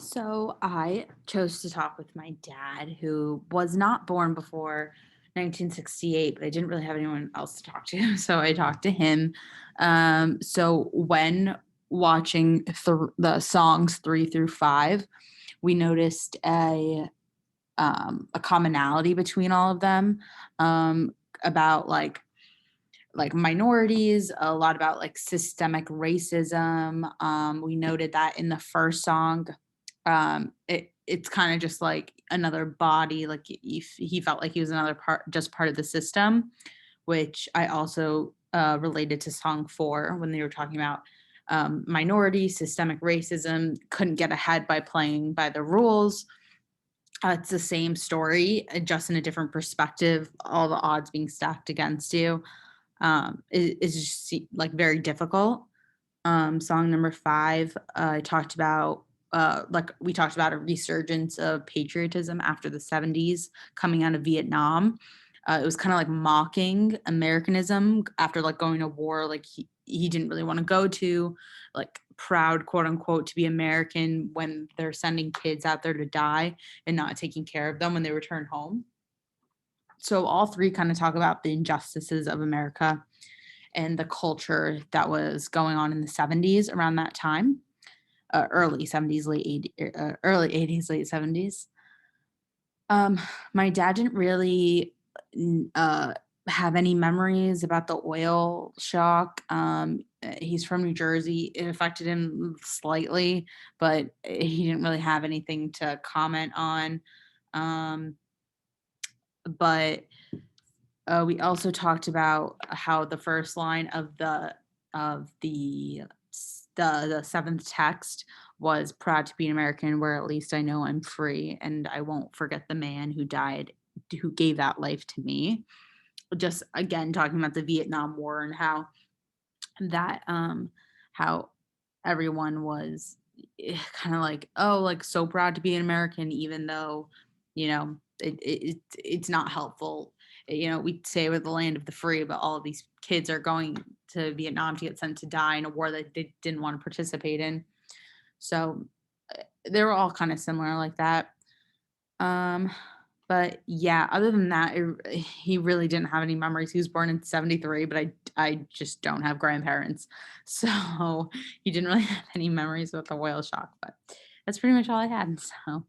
So I chose to talk with my dad, who was not born before 1968, but I didn't really have anyone else to talk to. So I talked to him. So when watching the songs 3 through 5, we noticed a commonality between all of them, about like minorities, a lot about like systemic racism. We noted that in the first song, it's kind of just like another body, like if he felt like he was another part, just part of the system, which I also related to song 4 when they were talking about minority, systemic racism, couldn't get ahead by playing by the rules. It's the same story, just in a different perspective, all the odds being stacked against you. Is just like very difficult. Song number 5, I talked about, like we talked about a resurgence of patriotism after the 70s coming out of Vietnam. It was kind of like mocking Americanism after like going to war. Like he didn't really want to go to, like proud quote unquote to be American when they're sending kids out there to die and not taking care of them when they return home. So all three kind of talk about the injustices of America and the culture that was going on in the 70s around that time, early 70s, late 80s, early 80s, late 70s. Um, my dad didn't really have any memories about the oil shock. He's from New Jersey. It affected him slightly, but he didn't really have anything to comment on. Um, but we also talked about how the first line of the seventh text was "Proud to be an American, where at least I know I'm free, and I won't forget the man who died, who gave that life to me." Just again talking about the Vietnam War and that how everyone was kind of like, oh, like so proud to be an American, even though it's not helpful. We say we're the land of the free, but all of these kids are going to Vietnam to get sent to die in a war that they didn't want to participate in. So they were all kind of similar like that. um but yeah, other than that, he really didn't have any memories. He was born in 73, but I just don't have grandparents. So he didn't really have any memories with the oil shock, but that's pretty much all I had. So